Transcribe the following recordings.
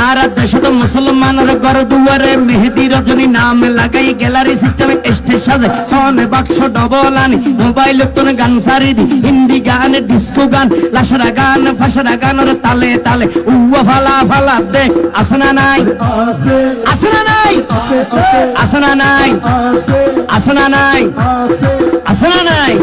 আর দেশত মুসলমানের ঘর দুয়ারে মেহেদি রজনী নাম লাগাই গ্যালারি সিস্টেমে স্টেজ সাজে সনে বাক্স ডবল আনি মোবাইল তোর গান সারি দি হিন্দি গান ডিস্কো গান লাশরা গান ফাশরা গানের তালে তালে উয়া ফালা ফালা দে আসনা নাই আসনা নাই আসনা নাই আসনা নাই আসনা নাই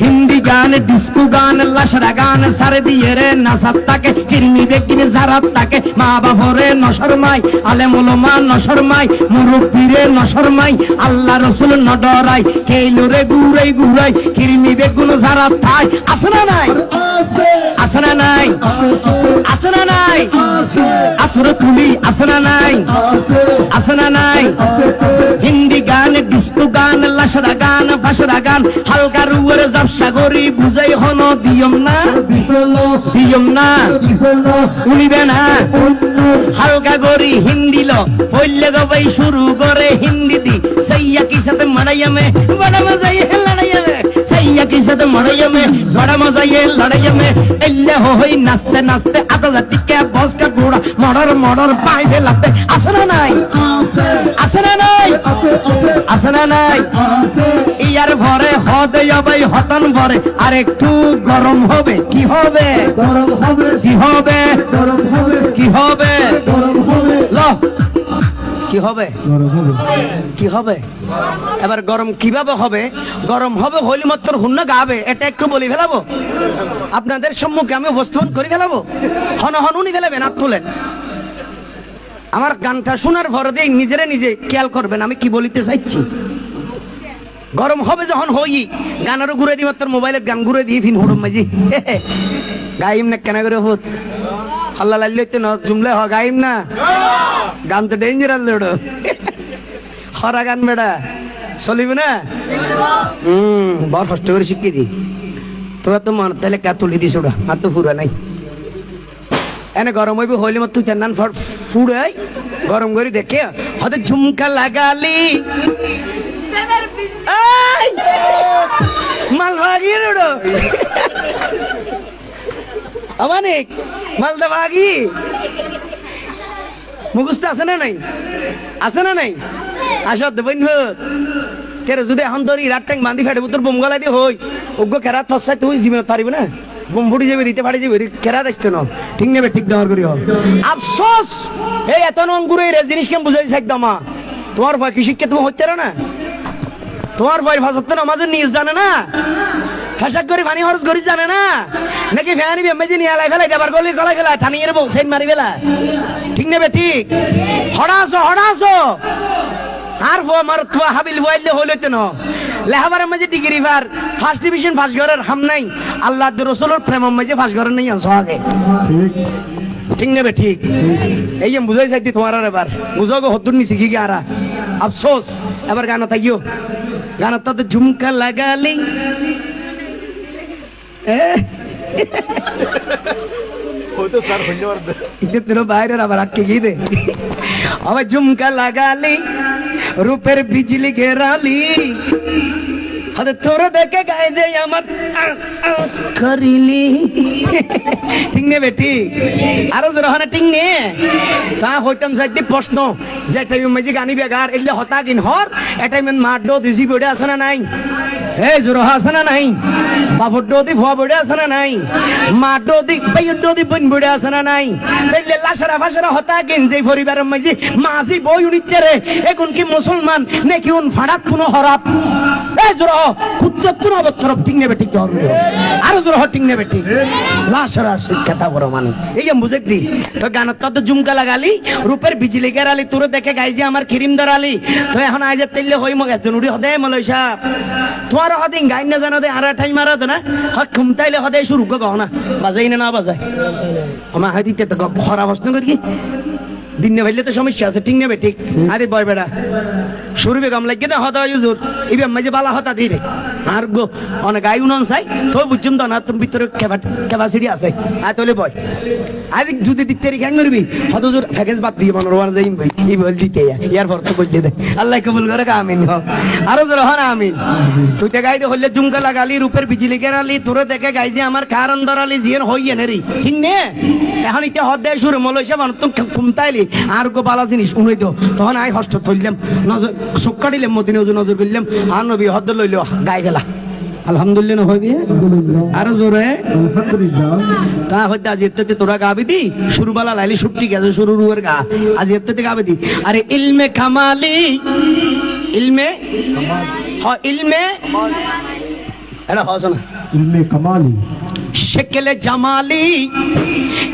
হিন্দি গান ডিস্কো গান লাশরা গান সারে দিয়ে রে নাসাত তাকে কিরমি দেখিনে জারাত তাকে মা বাবরে নশরমাই আলেম ওলামা নশরমাই মুরব্বিরে নশরমাই আল্লাহ রাসূল নডরাই কেইলরে গুরাই গুরাই কিরমি বেগুন জারাত থাই আসনা নাই আসনা নাই আসনা নাই আফরে তুলি আসনা নাই আসনা নাই হিন্দি গান ডিস্কো গান লাশরা গান ফাশরা গান হালকা রুয়ের জাবসা গরি বুঝাই হনো দিয়ম না উনিবে না হালকা গরি হিন্দি লো পড়লে গবাই শুরু করে হিন্দি দি সাইয়া কি সাথে মারাইয়া মে বড় মজা ये লড়াইয়া মে সাইয়া কি সাথে মারাইয়া মে বড় মজা ये লড়াইয়া মে এল্লে হই নাচতে নাচতে আদা টিকে বস কা ঘোড়া মডর মডর পাইতে লাগতে আসনা নাই আসনা নাই আসনা নাই ইয়ার ভরে হদে যাবাই হতন ভরে আর একটু গরম হবে কি হবে গরম হবে কি হবে গরম হবে কি হবে গরম হবে লো কি হবে গরম হবে কি হবে এবার গরম কিভাবে হবে গরম হবে হইলে মাত্র হুন্না গাবে এটা একটু বলি ফেলাবো আপনাদের সম্মুখে আমি উপস্থাপন করে ফেলাবো হন হন উনি ফেলাবেন হাত তুলেন আমার গানটা শোনার ভরে দিয়ে নিজেরা নিজে খেয়াল করবেন আমি কি বলিতে চাইছি গরম হবে যখন হই গানেরও ঘুরে দিই মাত্র মোবাইলের গান ঘুরে দিয়ে ফিন হুড়ুম মাঝি গাইম না কেন করে হোত আল্লাহ লাইলে না জুমলে হ গাইম না গান তো ডেঞ্জারাস লোড়ো হরা গান বেড়া চলিবে না বড় কষ্ট করে শিখিয়ে দি তোরা তো মন তাহলে কা তুলি দিস ওটা আর তো ফুরা নাই এনে গরম হইবে হইলে মত তুই চান্নান ফুড়াই গরম করে দেখে হতে ঝুমকা লাগালি মালবাগি রোডো আমানিক মালদাবাগি মুখস্থ আছে না নাই আছে না নাই আসো দেবেন কেরে যদি এখন ধরি রাত ট্যাং বান্ধি ফেটে তোর বোম গলা দিয়ে হই ওগ্য কেরাত ফসাই তুই জীবনে পারিবে না বোম ফুটি যাবে দিতে পারি যাবে কেরাত আসতে না ঠিক নেবে ঠিক দেওয়ার করি আফসোস এই এত অঙ্গুরে জিনিস কেমন বুঝাইছে একদম তোমার ভয় কি শিক্ষা তুমি হচ্ছে না তোমার ভয় ভাষা নামাজের নিজ জানে না ফেসাক করে পানি খরচ করি জানে না নাকি ফ্যানি বেমেজি নিয়ে আলাই ফেলাই যাবার গলি গলা গেলা টানিয়ে নেবো সেন মারি ফেলা ঠিক নেবে ঠিক হড়াছো আর আমার তো হাবিল বইলে হইলে তো না লেহাবার মাঝে ডিগ্রি বার ফার্স্ট ডিভিশন ফার্স্ট ঘরের হাম নাই আল্লাহ রসুলের প্রেম মাঝে ফার্স্ট ঘরের নেই আনছো আগে ঠিক নেবে ঠিক এই বুঝাই চাইতি তোমার আর এবার বুঝো গো হদ্দুর নিছি কি আরা আফসোস এবার গান তাইও গান তাতে ঝুমকা লাগালি বাইরে আবার আটকে গিয়ে দে আবার ঝুমকা লাগালি রূপের বিজলি ঘেরালি আরে তোর দেখে গায়ে যে আমার করিলি ঠিক নেবে ঠিক আরো রহনা ঠিক নে তা হইতাম সাইডে প্রশ্ন যে টাইম মাঝে গানি বেগার এলে হতা কিন হর এটাই মেন মার দো দিছি বড়ে আছে না নাই এই জোরহ আছে না নাই বাবুর ডোদি ভুয়া বড়ে আছে না নাই মা ডোদি বাইর ডোদি বইন বড়ে আছে না নাই এলে লাশরা ফাশরা হতা কিন যে পরিবারের মাঝে মাঝি বই উনিতে রে এখন কি মুসলমান নাকি উন ফাড়াত কোনো হরাপ এই জোরহ কুত্তর অবতরফ ঠিক নেবে ঠিক ধরবে আরো জোরহ ঠিক নেবে ঠিক লাশরা শিক্ষাটা বড় মানুষ এই যে বুঝে দি তো গানত তো ঝুমকা লাগালি রূপের বিজলি গেরালি তোর দেখে গাইজি আমার খিরিম ধরালি তো এখন আজ তেলে হই মগ একজন উড়ি হদে মলয় সাহেব তোমার হদিন গাইন না জানা দে আর ঠাই মারা দে না হক খুমতাইলে হদে শুরু গো না বাজাই না বাজাই আমার হাদিতে তো খরা প্রশ্ন করি দিনে ভাইলে তো সমস্যা আছে ঠিক নেবে ঠিক আরে বয় বেড়া শুরু বেগম লাগে না হতা ইউজুর ইবে মাঝে বালা হতা ধীরে আর গো অনেক আয়ু নন চাই তো বুঝুম তো না তুমি ভিতরে ক্যাপাসিটি আছে আর তোলে বয় আজ যদি দিতে রে কেন করবি হত জোর প্যাকেজ বাদ দিয়ে মনোর ওয়ার যাইম ভাই কি বল দিতে ইয়ার পর তো বলতে দে আল্লাহ কবুল করে আমিন আরো জোর হন আমিন তুই তে গাইতে হলে জুমকা লাগালি রূপের বিজলি কেরালি তোরে দেখে গাই যে আমার কারণ ধরালি জিয়ান হইয়ে নেরি কিন্নে এখন এটা হদ দেয় সুরে মলইসা মানুষ তো কুমতাইলি আর গো বালা জিনিস উনই তো তখন আই হস্ত থইলাম নজর চক্কা দিলাম মদিনে নজর করলাম আর নবী হদ লইল গাই গেলা আলহামদুলিল্লাহ হইবি আরো জোরে তা হইতে আজ এতে তোরা গাবি দি শুরুবালা লাইলি ছুটি গেছে শুরু রুয়ের গা আজ এতে গাবি দি আরে ইলমে কামালি ইলমে ইলমে এটা হস না ইলমে কামালি শিকলে জামালি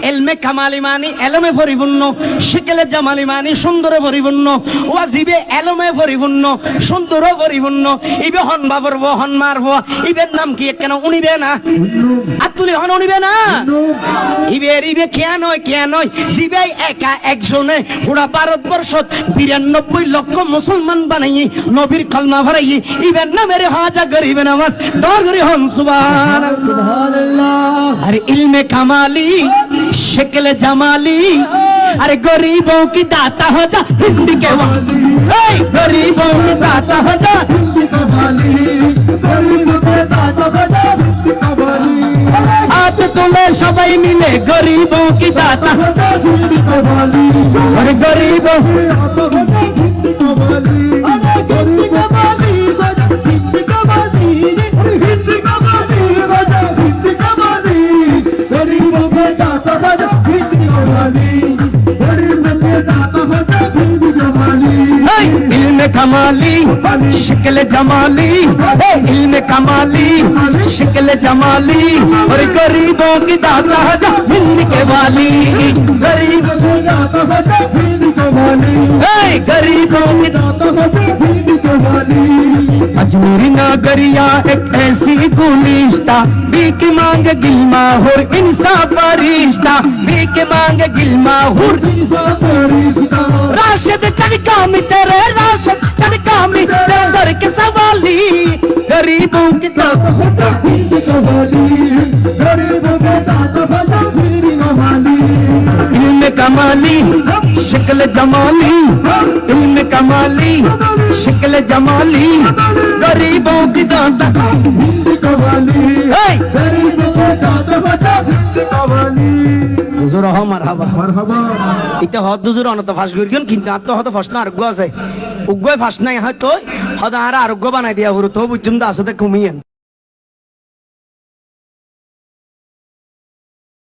ইলমে কামালি মানে এলমে পরিপূর্ণ শিকলে জামালি মানে সুন্দরে পরিপূর্ণ ওয়াজিবে এলমে পরিপূর্ণ সুন্দরে পরিপূর্ণ ইবে হন বাবরব হন মারব ইবের নাম কি কেন উনিবে না আতুলি হন উনিবে না ইবে কে নয় জিবে একা একজনে পুরা ভারতবর্ষ 92 লক্ষ মুসলমান বানাই নবীর কলমা ভরাই ইবের নামের হাজা গরিব নামাজ দর গরি হন সুবহানাল্লাহ अरे इल्मे कमाली शक्ल जमाली अरे गरीबों की दाता हो जा हिंद के वाली गरीबों की दाता हो जा हिंद के वाली गरीबों के दाता हो जा हिंद के वाली आप तुम्हें सबाई मिले गरीबों की दाता हो जा हिंद के वाली अरे गरीबों की दाता हो जा हिंद के वाली अरे हिंद के वाली हिंद के वाली हिंद के वाली गरीबों के दाता हो जा हिंद के वाली गरीबों के दाता हो जा हिंद के वाली इल्म कमाली शक्ल जमाली इल्म कमाली शक्ल जमाली और गरीबों की दाता हो जा हिंद के वाली गरीबों के दाता हो जा हिंद के वाली गरीबों की दाता हो जा हिंद के वाली अजमेरी नागरिया एक ऐसी गुलिस्ता भीख मांग गिलमा हुर इंसाफ रिश्ता भीख मांग गिलमा हुर राशिद चढ़का में तेरे राशिद चढ़का में तेरे दर के सवाली गरीबों की दाता हो जा हिंद के वाली गरीबों के दाता हो जा हिंद के वाली इल्म कमाली शक्ल जमाली इल्म कमाली शक्ल जमाली गरीबों की दाता हिंद के वाली गरीबों के दाता हो जा हिंद के वाली হুজুর হ মারহাবা মারহাবা এটা হদ হুজুর অনত ফাঁস করিছেন কিন্তু আর তো হদ ফাঁস না আরোগ্য আছে উগ্গয় ফাঁস নাই হয়তো হদ আর আরোগ্য বানাই দিয়া হুরু তো বুঝুম দা আসতে কমিয়েন